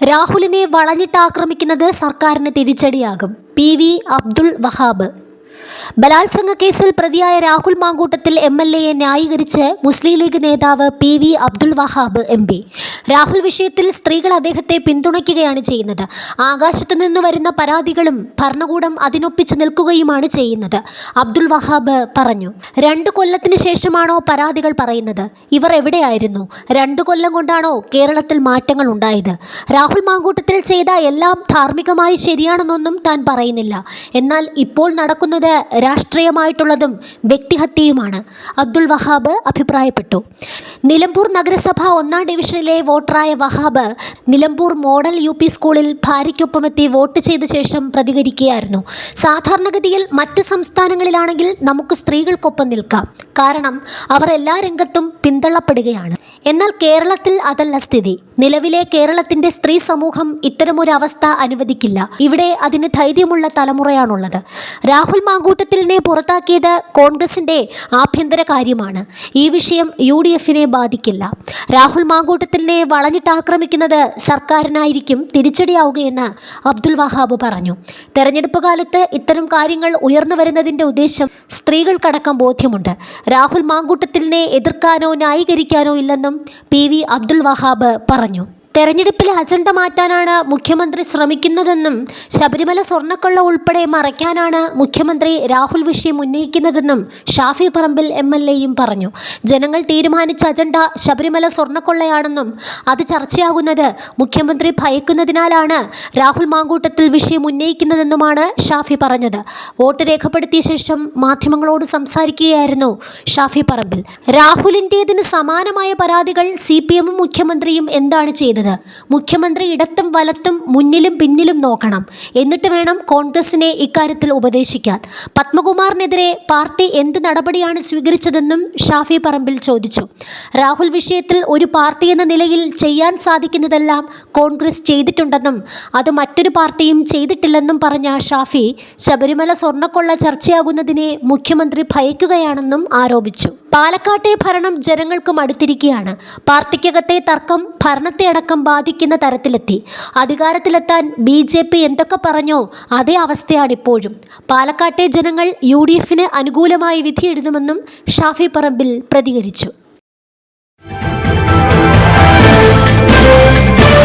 രാഹുലിനെ വളഞ്ഞിട്ടാക്രമിക്കുന്നത് സർക്കാരിന് തിരിച്ചടിയാകും. പി.വി. അബ്ദുൾ വഹാബ്. ബലാത്സംഗ കേസിൽ പ്രതിയായ രാഹുൽ മാങ്കൂട്ടത്തിൽ എം.എൽ.എയെ ന്യായീകരിച്ച് മുസ്ലിം ലീഗ് നേതാവ് പി.വി. അബ്ദുൾ വഹാബ് എം.പി. രാഹുൽ വിഷയത്തിൽ സ്ത്രീകൾ അദ്ദേഹത്തെ പിന്തുണയ്ക്കുകയാണ് ചെയ്യുന്നത്. ആകാശത്തു നിന്ന് വരുന്ന പരാതികളും ഭരണകൂടം അതിനൊപ്പിച്ച് നിൽക്കുകയുമാണ് ചെയ്യുന്നത്. അബ്ദുൾ വഹാബ് പറഞ്ഞു. 2 കൊല്ലത്തിന് ശേഷമാണോ പരാതികൾ പറയുന്നത്? ഇവർ എവിടെയായിരുന്നു? 2 കൊല്ലം കൊണ്ടാണോ കേരളത്തിൽ മാറ്റങ്ങൾ ഉണ്ടായത്? രാഹുൽ മാങ്കൂട്ടത്തിൽ ചെയ്ത എല്ലാം ധാർമ്മികമായി ശരിയാണെന്നൊന്നും താൻ പറയുന്നില്ല. എന്നാൽ ഇപ്പോൾ നടക്കുന്നത് രാഷ്ട്രീയമായിട്ടുള്ളതും വ്യക്തിഹത്യയുമാണ്. അബ്ദുൾ വഹാബ് അഭിപ്രായപ്പെട്ടു. നിലമ്പൂർ നഗരസഭ 1-ാം ഡിവിഷനിലെ വോട്ടറായ വഹാബ് നിലമ്പൂർ മോഡൽ യു.പി. സ്കൂളിൽ ഭാര്യയ്ക്കൊപ്പമെത്തി വോട്ട് ചെയ്ത ശേഷം പ്രതികരിക്കുകയായിരുന്നു. സാധാരണഗതിയിൽ മറ്റ് സംസ്ഥാനങ്ങളിലാണെങ്കിൽ നമുക്ക് സ്ത്രീകൾക്കൊപ്പം നിൽക്കാം, കാരണം അവർ എല്ലാ രംഗത്തും പിന്തള്ളപ്പെടുകയാണ്. എന്നാൽ കേരളത്തിൽ അതല്ല സ്ഥിതി. നിലവിലെ കേരളത്തിന്റെ സ്ത്രീ സമൂഹം ഇത്തരമൊരു അവസ്ഥ അനുവദിക്കില്ല. ഇവിടെ അതിന് ധൈര്യമുള്ള തലമുറയാണുള്ളത്. രാഹുൽ മാങ്കൂട്ടത്തിലിനെ പുറത്താക്കിയത് കോൺഗ്രസിന്റെ ആഭ്യന്തര കാര്യമാണ്. ഈ വിഷയം UDF-നെ ബാധിക്കില്ല. രാഹുൽ മാങ്കൂട്ടത്തിലിനെ വളഞ്ഞിട്ടാക്രമിക്കുന്നത് സർക്കാരിനായിരിക്കും തിരിച്ചടിയാവുകയെന്ന് അബ്ദുൾ വഹാബ് പറഞ്ഞു. തെരഞ്ഞെടുപ്പ് കാലത്ത് ഇത്തരം കാര്യങ്ങൾ ഉയർന്നു വരുന്നതിന്റെ ഉദ്ദേശം സ്ത്രീകൾക്കടക്കം ബോധ്യമുണ്ട്. രാഹുൽ മാങ്കൂട്ടത്തിലിനെ എതിർക്കാനോ ന്യായീകരിക്കാനോ ഇല്ലെന്നും പി.വി. അബ്ദുൾ വഹാബ് പറഞ്ഞു. തെരഞ്ഞെടുപ്പിലെ അജണ്ട മാറ്റാനാണ് മുഖ്യമന്ത്രി ശ്രമിക്കുന്നതെന്നും ശബരിമല സ്വർണ്ണക്കൊള്ള ഉൾപ്പെടെ മറയ്ക്കാനാണ് മുഖ്യമന്ത്രി രാഹുൽ വിഷയം ഉന്നയിക്കുന്നതെന്നും ഷാഫി പറമ്പിൽ എം.എൽ.എയും പറഞ്ഞു. ജനങ്ങൾ തീരുമാനിച്ച അജണ്ട ശബരിമല സ്വർണ്ണക്കൊള്ളയാണെന്നും അത് ചർച്ചയാകുന്നത് മുഖ്യമന്ത്രി ഭയക്കുന്നതിനാലാണ് രാഹുൽ മാങ്കൂട്ടത്തിൽ വിഷയം ഉന്നയിക്കുന്നതെന്നുമാണ് ഷാഫി പറഞ്ഞത്. വോട്ട് രേഖപ്പെടുത്തിയ ശേഷം മാധ്യമങ്ങളോട് സംസാരിക്കുകയായിരുന്നു ഷാഫി പറമ്പിൽ. രാഹുലിൻ്റേതിന് സമാനമായ പരാതികൾ CPM-ഉം മുഖ്യമന്ത്രിയും എന്താണ് ചെയ്തത്? മുഖ്യമന്ത്രി ഇടത്തും വലത്തും മുന്നിലും പിന്നിലും നോക്കണം. എന്നിട്ട് വേണം കോൺഗ്രസിനെ ഇക്കാര്യത്തിൽ ഉപദേശിക്കാൻ. പത്മകുമാറിനെതിരെ പാർട്ടി എന്ത് നടപടിയാണ് സ്വീകരിച്ചതെന്നും ഷാഫി പറമ്പിൽ ചോദിച്ചു. രാഹുൽ വിഷയത്തിൽ ഒരു പാർട്ടി എന്ന നിലയിൽ ചെയ്യാൻ സാധിക്കുന്നതെല്ലാം കോൺഗ്രസ് ചെയ്തിട്ടുണ്ടെന്നും അത് മറ്റൊരു പാർട്ടിയും ചെയ്തിട്ടില്ലെന്നും പറഞ്ഞ ഷാഫി ശബരിമല സ്വർണ്ണക്കൊള്ള ചർച്ചയാകുന്നതിനെ മുഖ്യമന്ത്രി ഭയക്കുകയാണെന്നും ആരോപിച്ചു. പാലക്കാട്ടെ ഭരണം ജനങ്ങൾക്ക് മടുത്തിരിക്കുകയാണ്. പാർട്ടിക്കകത്തെ തർക്കം ഭരണത്തെ അടക്കം ബാധിക്കുന്ന തരത്തിലെത്തി. അധികാരത്തിലെത്താൻ BJP എന്തൊക്കെ പറഞ്ഞോ അതേ അവസ്ഥയാണിപ്പോഴും. പാലക്കാട്ടെ ജനങ്ങൾ UDF-ന് അനുകൂലമായി വിധിയെഴുതുമെന്നും ഷാഫി പറമ്പിൽ പ്രതികരിച്ചു.